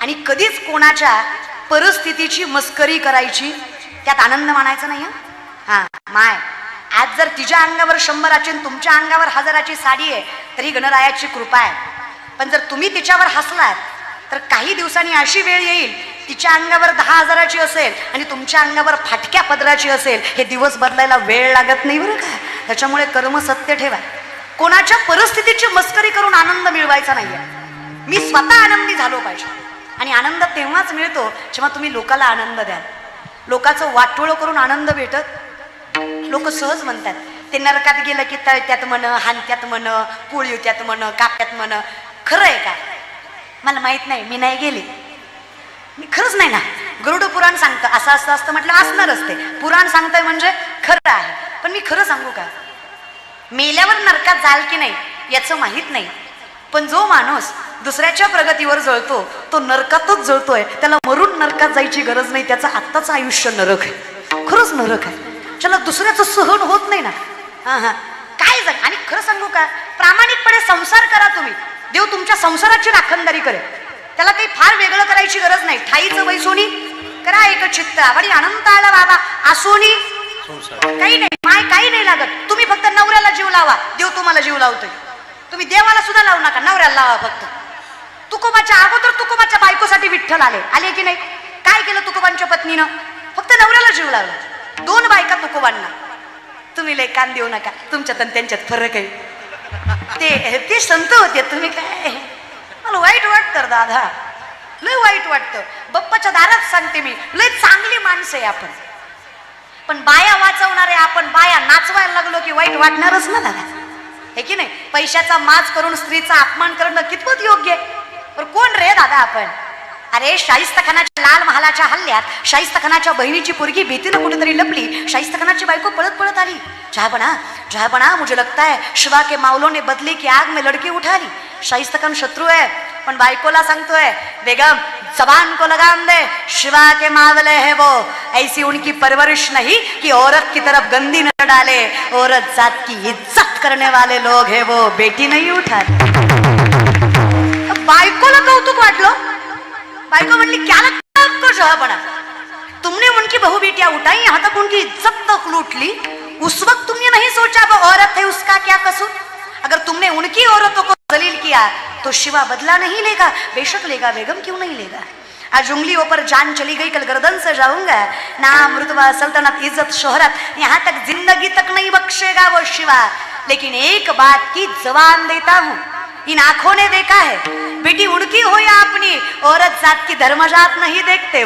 आणि कधीच कोणाच्या परिस्थितीची मस्करी करायची, त्यात आनंद मानायचा नाही. हा माय, आज जर तिच्या अंगावर 100ची आणि तुमच्या अंगावर 1000ची साडी आहे तरी गणरायाची कृपा आहे. पण जर तुम्ही तिच्यावर हसलात तर काही दिवसांनी अशी वेळ येईल तिच्या अंगावर 10,000ची असेल आणि तुमच्या अंगावर फाटक्या पदराची असेल. हे दिवस बदलायला वेळ लागत नाही बरं का. त्याच्यामुळे कर्म सत्य ठेवा. कोणाच्या परिस्थितीची मस्करी करून आनंद मिळवायचा नाहीये. मी स्वतः आनंदी झालो पाहिजे. आणि आनंद तेव्हाच मिळतो जेव्हा तुम्ही लोकाला आनंद द्याल. लोकांचं वाटोळं करून आनंद भेटत. लोक सहज म्हणतात ते नरकात गेलं की तळत्यात म्हण, हानत्यात म्हण, पोळीत्यात म्हण, काप्यात म्हण. खरं आहे का? मला माहित नाही, मी नाही गेले. मी खरंच नाही ना. गरुड पुराण सांगतं असं असं असतं म्हटलं असणारच ते. पुराण सांगतंय म्हणजे खरं आहे. पण मी खरं सांगू का, मेल्यावर नरकात जाल की नाही याचं माहीत नाही. पण जो माणूस दुसऱ्याच्या प्रगतीवर जळतो तो नरकातच जळतोय. त्याला मरून नरकात जायची गरज नाही. त्याचं आत्ताचं आयुष्य नरक आहे. खरंच नरक आहे. त्याला दुसऱ्याचं सहन होत नाही ना. काय जग. आणि खरं सांगू का, प्रामाणिकपणे संसार करा तुम्ही. देव तुमच्या संसाराची राखणदारी करेल. त्याला काही फार वेगळं करायची गरज नाही. ठाईचं वैसोनी करा एक चित्त आवडी अनंत आला बाबा आसोनी काही नाही. माय काही नाही लागत. तुम्ही फक्त नवऱ्याला जीव लावा, देव तुम्हाला जीव लावतोय. तुम्ही देवाला सुद्धा लावू नका, नवऱ्याला लावा फक्त. तुकोबाच्या अगोदर तुकोबाच्या बायकोसाठी विठ्ठल आले की नाही? काय केलं तुकोबांच्या पत्नीनं? फक्त नवऱ्याला जीव लावला. 2 बायका तुकोबांना. तुम्ही लय कान देऊ नका, तुमच्यात आणि त्यांच्यात फरक आहे. ते संत होते, तुम्ही काय. मला वाईट वाटतं दादा, लय वाईट वाटतं. बाप्पाच्या दारात सांगते मी, लय चांगली माणसं आहे आपण. पण बाया वाचवणारे आपण बाया नाचवायला लागलो की वाईट वाटणारच ना दादा, हे की नाही? पैशाचा माज करून स्त्रीचा अपमान करणं कितपत योग्य आहे? पण कोण रे दादा आपण? अरे शाहिस्ताखानाच्या लाल महालाच्या हल्ल्यात शाहिस्ताखानाच्या बहिणीची पोरगी भीतीनं कुठेतरी लपली. शाहिस्ताखानाची बायको पळत पळत आली. जहाँ बना मुझे लगता है शिवा के मावलों ने बदले की आग में लड़की उठा ली. शाहिस्ताखान शत्रु है पण बायकोला सांगतोय, बेगम जबान को लगाम दे, शिवा के मावले है वो. ऐसी उनकी परवरिश नहीं कि औरत की तरफ गंदी न डाले. औरत जात की इज्जत करने वाले लोग है वो, बेटी नहीं उठाते. बायकोला कौतुक वाटलं. बायको म्हणली क्या लगता है आपको जहापना, तुमने उनकी बहू बेटियां उठाई, यहाँ तक उनकी इज्जत तक लूट ली. उस वक्त तुमने नहीं सोचा वो औरत है उसका क्या कसूर. अगर तुमने उनकी औरतों को जलील किया तो शिवा बदला नहीं लेगा. बेशक लेगा बेगम, क्यों नहीं लेगा. आज उंगलियों पर जान चली गई, कल गर्दन से जाऊंगा. नाम रुतबा सल्तनत इज्जत शोहरत यहाँ तक जिंदगी तक नहीं बख्शेगा वो शिवा. लेकिन एक बात की जबान देता हूँ, इन आंखों ने देखा है, बेटी उनकी हो या अपनी, औरत जात की धर्मजात नहीं देखते.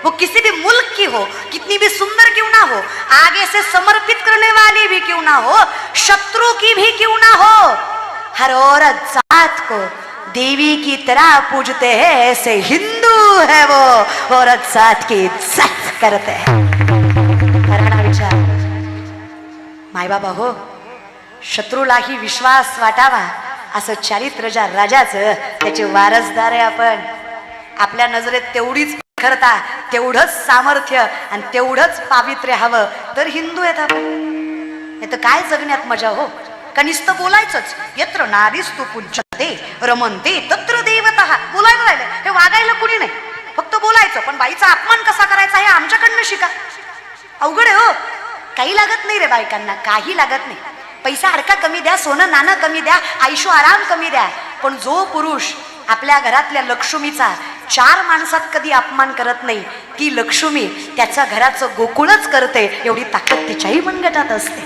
वो किसी भी मुल्क की हो, कितनी भी सुंदर क्यों ना हो, आगे से समर्पित करने वाली भी क्यों ना हो, शत्रु की भी क्यों ना हो, हर औरत जात को देवी की तरह पूजते हैं. ऐसे हिंदू है वो, औरत जात की इज्जत करते हैं. विचार माय बाबा हो, शत्रूलाही विश्वास वाटावा असं चारित्र्य ज्या राजाचं, त्याचे वारसदार आहे आपण. आपल्या नजरेत तेवढीच खरता, तेवढंच सामर्थ्य आणि तेवढंच पावित्र्य हवं तर हिंदू आहेत आपण. नाही तर काय जगण्यात मजा हो. कनिष्ठ बोलायचंच, यत्र नारीस्तु पूज्यते रमन्ते तत्र देवतः. बोलायला राहिलं, हे वागायला कुणी नाही, फक्त बोलायचं. पण बाईचा अपमान कसा करायचा हे आमच्याकडनं शिका. अवघड आहे हो. काही लागत नाही रे बायकांना, काही लागत नाही. पैसा अडका कमी द्या, सोनं नाणं कमी द्या, आयुष्य आराम कमी द्या. पण जो पुरुष आपल्या घरातल्या लक्ष्मीचा 4 माणसात कधी अपमान करत नाही, ती लक्ष्मी त्याच्या घराचं गोकुळच करते. एवढी ताकद तिच्याही मनगटात असते.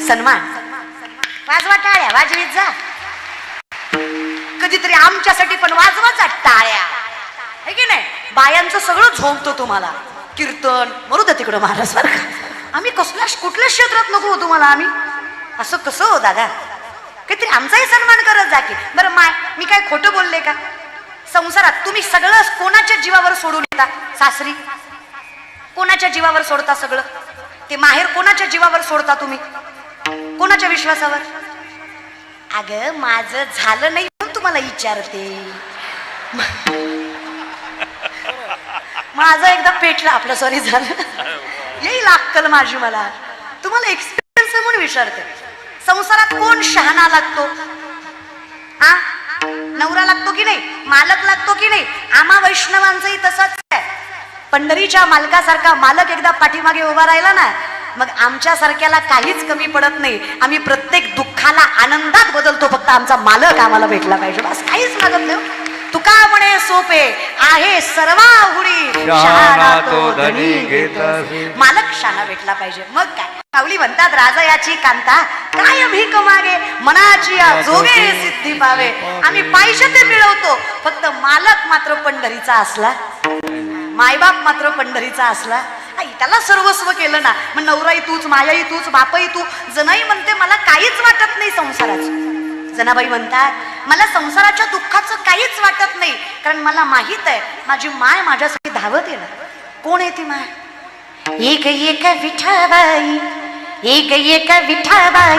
सन्मान वाजवा, टाळ्या वाजवीत जा. कधीतरी आमच्यासाठी पण वाजवाचा टाळ्या, है की नाही? बायांचं सगळं झोंबतो तुम्हाला. कीर्तन मरू द्या तिकडं महाराज बरं का. आम्ही कुठल्या क्षेत्रात नको हो तुम्हाला. आम्ही असं कसं हो दादा, काहीतरी आमचाही सन्मान करत जा की. बरं माय, मी काय खोटं बोलले का? संसारात तुम्ही सगळं कोणाच्या जीवावर सोडून येता? सासरी कोणाच्या जीवावर सोडता सगळं? ते माहेर कोणाच्या जीवावर सोडता तुम्ही? कोणाच्या विश्वासावर? अगं माझं झालं नाही म्हणून तुम्हाला विचारते. माझं एकदा पेटलं आपलं, सॉरी झालं, येईल अक्कल माझी मला. तुम्हाला एक्सपिरियन्स म्हणून विचारते. संसारात कोण शहाणा लागतो? हा नवरा लागतो की नाही, मालक लागतो की नाही. आम्हा वैष्णवांचंही तसंच आहे. पंढरीच्या मालकासारखा मालक एकदा पाठीमागे उभा राहिला ना, मग आमच्या सारख्याला काहीच कमी पडत नाही. आम्ही प्रत्येक दुःखाला आनंदात बदलतो. फक्त आमचा मालक आम्हाला भेटला पाहिजे, बस काहीच लागत नाही. तुका म्हणे सोपे आहे सर्वाहुरी, शहाणा तो धनी घेता. मालक शाना भेटला पाहिजे. मग काय, माऊली म्हणतात राजा याची कांता काय भीक मागे, मनाची जोगे सिद्धी पावे. आम्ही पाहिजे ते मिळवतो, फक्त मालक मात्र पंढरीचा असला, मायबाप मात्र पंढरीचा असला, त्याला सर्वस्व केलं ना. मग नवराई तूच, मायाई तूच, बापही तू. जनाई म्हणते मला काहीच वाटत नाही संसाराचं. जनाबाई म्हणतात मला संसाराच्या दुःखाचं काहीच वाटत नाही, कारण मला माहित आहे माझी माय माझ्यासाठी धावत आहे ना. कोण आहे ती माय? एक एक विठाबाई, एक एक विठाबाई.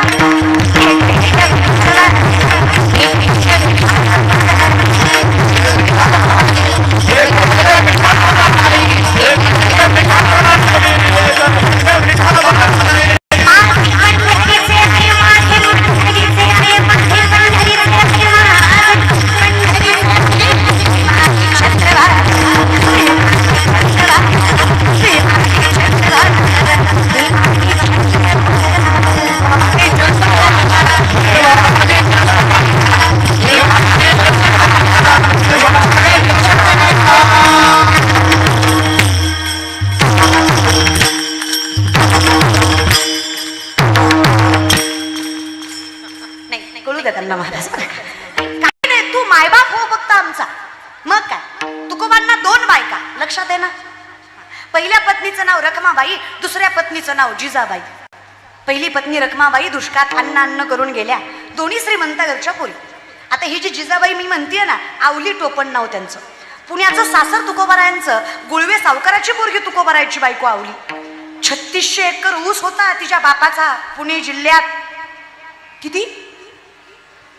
महाराज काय नाही, तू मायबाप हो फक्त आमचा. मग काय, तुकोबांना 2 बायका, लक्षात आहे ना. पहिल्या पत्नीचं नाव रखमाबाई, दुसऱ्या पत्नीचं नाव जिजाबाई. पहिली पत्नी रखमाबाई दुष्काळात अन्न करून गेल्या, दोन्ही श्रीमंत घरच्या पोरी. आता ही जी जिजाबाई मी म्हणतेय ना, आवली टोपण नाव त्यांचं. पुण्याचं सासर तुकोबारायांचं, गुळवे सावकाराची पोरगी तुकोबारायची बायको आवली. 3600 एकर ऊस होता तिच्या बापाचा पुणे जिल्ह्यात. किती?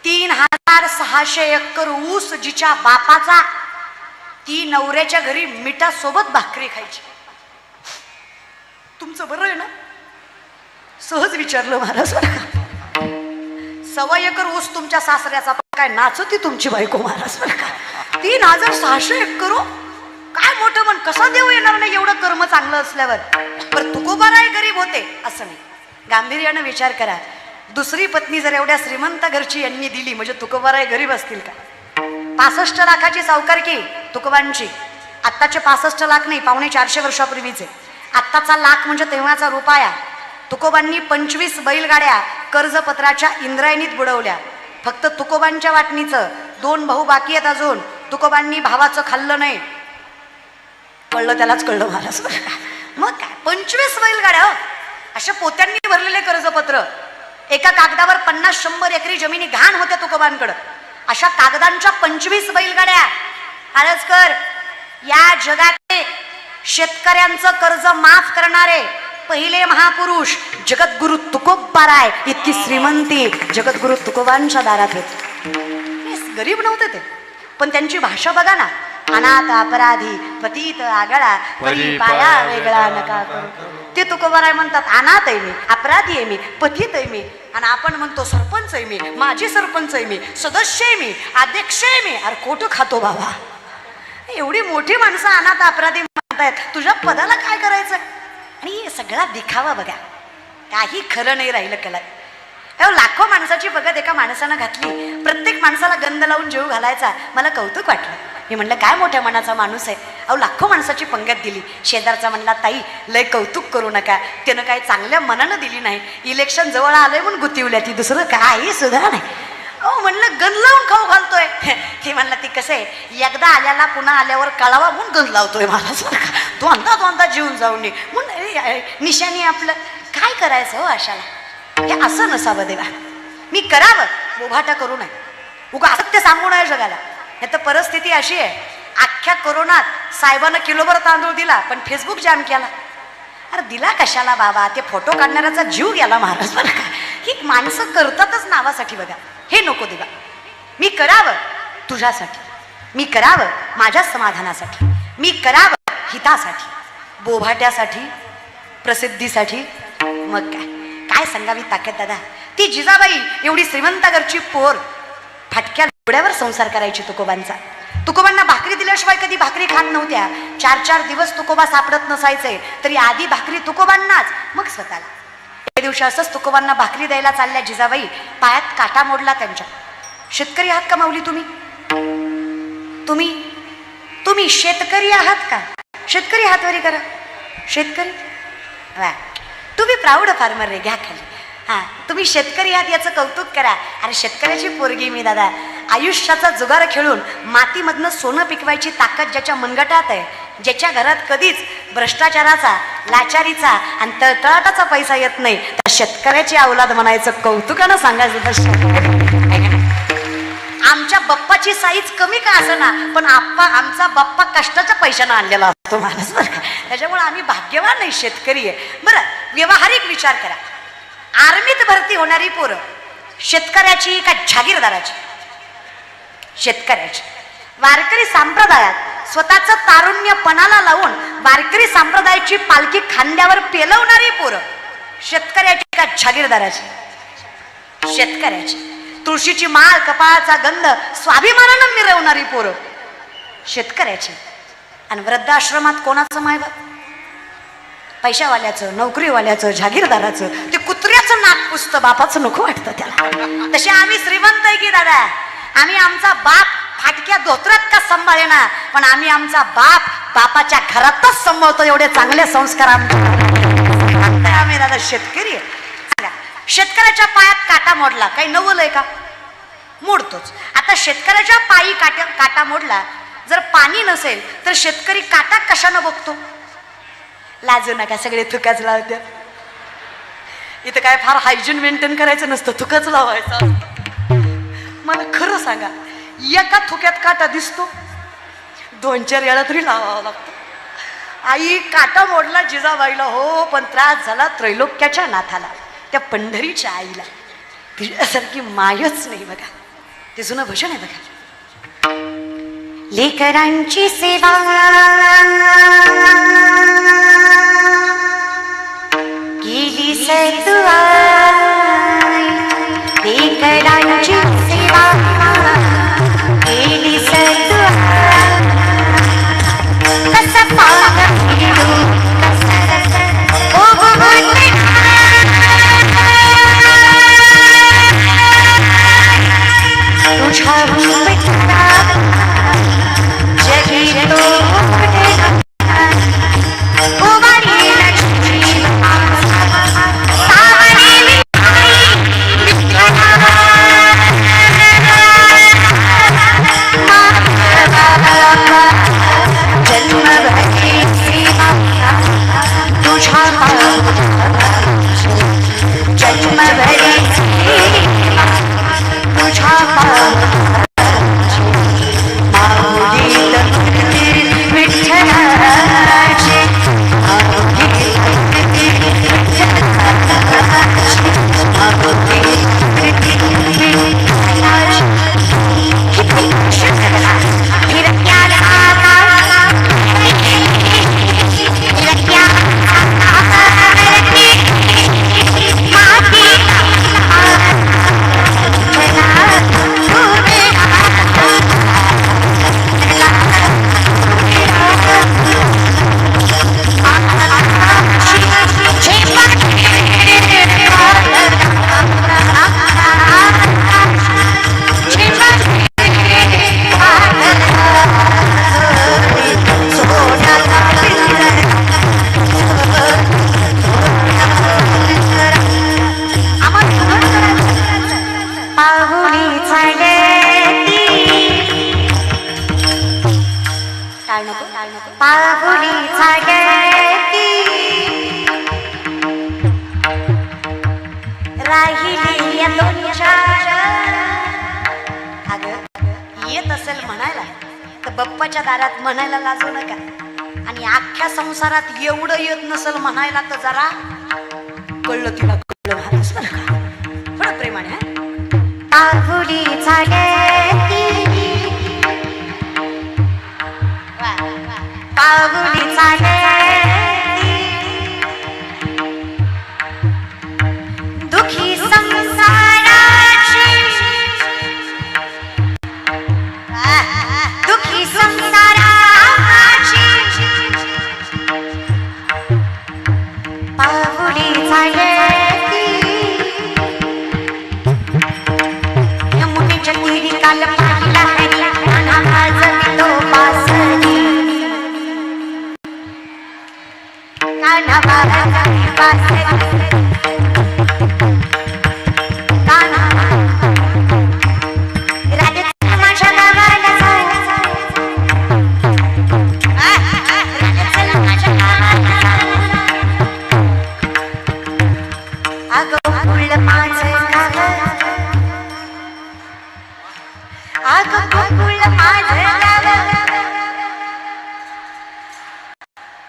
3600 एकर ऊस जिच्या बापाचा. ती नवऱ्याच्या घरी मिठासोबत भाकरी खायची. तुमचं बरं आहे ना? सहज विचारलं महाराज. 1.25 एकर ऊस तुमच्या सासऱ्याचा, काय नाचती तुमची बायको महाराज. 3600 एकर काय मोठं मन, कसा देऊ येणार नाही एवढं कर्म चांगलं असल्यावर. पण तुकोबाराय गरीब होते असं नाही. गांभीर्यानं विचार करा, दुसरी पत्नी जर एवढ्या श्रीमंत घरची यांनी दिली म्हणजे तुकोबाराय गरीब असतील का? 65 लाखाची सावकारकी तुकोबांची. आत्ताचे 65 लाख नाही, 450 वर्षापूर्वीचे. आत्ताचा लाख म्हणजे तेव्हाचा रुपया. तुकोबांनी 25 बैलगाड्या कर्जपत्राच्या इंद्रायणीत बुडवल्या. फक्त तुकोबांच्या वाटणीचं 2 भाऊ बाकी आहेत अजून. तुकोबांनी भावाचं खाल्लं नाही. कळलं त्यालाच कळलं महाराज. मग काय, 25 बैलगाड्या हो. अशा पोत्यांनी भरलेले कर्जपत्र. एका कागदावर 50-100 एकरी जमिनी घाण होत्या तुकोबांकडं. अशा कागदांच्या 25 बैलगाड्या. आळसकर, या जगातले शेतकऱ्यांचं कर्ज माफ करणारे पहिले महापुरुष जगद्गुरु तुकोबाराय. इतकी श्रीमंती जगद्गुरु तुकोबांच्या दारात होती. गरीब नव्हते ते, पण त्यांची भाषा बघा ना. अनाथ अपराधी पतित आगळा, परी पाया वेगळा नका करू. ते तुकोबाराय म्हणतात अनाथ आहे मी, अपराधी आहे मी, पतित आहे मी. आणि आपण म्हणतो सरपंच आहे मी, माजी सरपंच आहे मी, सदस्य आहे मी, अध्यक्ष आहे मी. अरे खोटं खातो बाबा. एवढी मोठी माणसं अनाथ अपराधी म्हणतायत, तुझ्या पदाला काय करायचं? आणि सगळा दिखावा बघा, काही खरं नाही राहिलं. कला लाखो माणसाची बघत एका माणसानं घातली. प्रत्येक माणसाला गंध लावून जेव घालायचा. मला कौतुक वाटलं. मी म्हणलं काय मोठ्या मनाचा माणूस आहे. अहो लाखो माणसाची पंगत दिली. शेजारचा म्हणला ताई लय कौतुक करू नका, त्यानं काय चांगल्या मनानं दिली नाही. इलेक्शन जवळ आलंय म्हणून गुतीवल्या ती, दुसरं काही सुद्धा नाही. अहो म्हणलं गंध लावून खाऊ घालतोय. ते म्हणलं ती कसं आहे, एकदा आल्याला पुन्हा आल्यावर कळावा म्हणून गंध लावतोय महाराज. तो अंदा जीवन जाऊन नये म्हणून निशाणी आपलं काय करायचं हो अशाला. हे असं नसावं देवा. मी करावं, बोभाटा करू नये, उगा असत्य सांगू नये जगाला. हे तर परिस्थिती अशी आहे, अख्ख्या कोरोनात साहेबानं किलोभर तांदूळ दिला पण फेसबुक जाम केला. अरे दिला कशाला बाबा, ते फोटो काढणाऱ्याचा जीव गेला महाराज. बरं का, ही माणसं करतातच नावासाठी बघा. हे नको देवा. मी करावं तुझ्यासाठी, मी करावं माझ्या समाधानासाठी, मी करावं हितासाठी, बोभाट्यासाठी, प्रसिद्धीसाठी. मग काय काय सांगावी ताकद दादा. ती जिजाबाई एवढी श्रीमंत घरची पोर फाटक्या एवढ्यावर संसार करायची तुकोबांचा. तुकोबांना भाकरी दिल्याशिवाय कधी भाकरी खात नव्हत्या. 4-4 दिवस तुकोबा सापडत नसायचे तरी आधी भाकरी तुकोबांनाच मग स्वतःला. एक दिवशी असंच तुकोबांना भाकरी द्यायला चालल्या जिजाबाई पायात काटा मोडला त्यांच्या. शेतकरी आहात का माऊली तुम्ही? तुम्ही तुम्ही शेतकरी आहात का? शेतकरी हात वरी करा. शेतकरी वा, तुम्ही प्राऊड फार्मर रे, घ्या खाली. हा, तुम्ही शेतकरी आहात याचं कौतुक करा. अरे शेतकऱ्याची पोरगी मी दादा. आयुष्याचा जुगार खेळून मातीमधनं सोनं पिकवायची ताकद ज्याच्या मनगटात आहे, ज्याच्या घरात कधीच भ्रष्टाचाराचा, लाचारीचा आणि तळतळाटाचा पैसा येत नाही, त्या शेतकऱ्याची औलाद म्हणायचं, कौतुकानं सांगायचं तर आमच्या बाप्पाची साईज कमी का असना पण आमचा बाप्पा कष्टाच्या पैशानं आणलेला असतो माणूस बरं का. त्याच्यामुळे आम्ही भाग्यवान नाही, शेतकरी आहे. बरं, व्यवहारिक विचार करा. आर्मीत भरती होणारी पोरं शेतकऱ्याची का जागीरदाराची? शेतकऱ्याची. वारकरी संप्रदायात स्वतःचं तारुण्य पणाला लावून वारकरी संप्रदायाची पालखी खांद्यावर पेलवणारी पोरं शेतकऱ्याची का जागीरदाराची? शेतकऱ्याची. तुळशीची माळ, कपाळाचा गंध स्वाभिमानानं मिरवणारी पोरं शेतकऱ्याची. आणि वृद्धाश्रमात कोणाचं मायबाप? पैशावाल्याचं, नोकरीवाल्याचं, जागीरदाराचं. ते कुत्र्याचं नाक पुसतं, बापाचं नको वाटतं त्याला. तसे आम्ही श्रीमंत आहे की दादा. आम्ही आमचा बाप फाटक्या धोत्रात का सांभाळेना, पण आम्ही आमचा बापाच्या घरातच सांभाळतो. एवढे चांगले संस्कार आम्ही दादा शेतकरी आहे. शेतकऱ्याच्या पायात काटा मोडला, काही नवल आहे का? मोडतोच. आता शेतकऱ्याच्या पायी काटा मोडला, जर पाणी नसेल तर शेतकरी काटा कशानं बघतो? लाजू नका, सगळे थुकाच लावतात. इथं काय फार हायजीन मेंटेन करायचं नसतं, थुकाच लावायचं. मला खरं सांगा, एका थुक्यात काटा दिसतो, 2-4 वेळा तरी लावावा लागतो. आई काटा मोडला जिजाबाईला, हो, पण त्रास झाला त्रैलोक्याच्या नाथाला, त्या पंढरीच्या आईला. तिच्यासारखी मायच नाही बघा. ते जुनं भजन आहे बघा. लेकरांची सेवा केली सतुआ, लेकरांची सेवा केली सतुआ, कसं पाहू बाप्पाच्या दारात म्हणायला लाजू नका. आणि अख्ख्या संसारात एवढं येत नसल म्हणायला तर जरा कळलं तिला, कळलं माणूस बरं का, थोडं प्रेमाने. दुखी संसाराची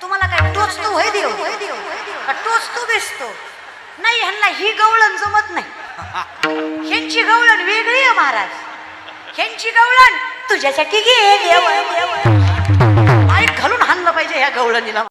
तुम्हाला काय टोचतो होय देव टोचतो बेसतो नाही, ह्यांना ही गवळण जमत नाही. ह्यांची गवळण वेगळी आहे महाराज. ह्यांची गवळण तुझ्यासाठी घे देव. घालून हाणलं पाहिजे ह्या गवळणीला.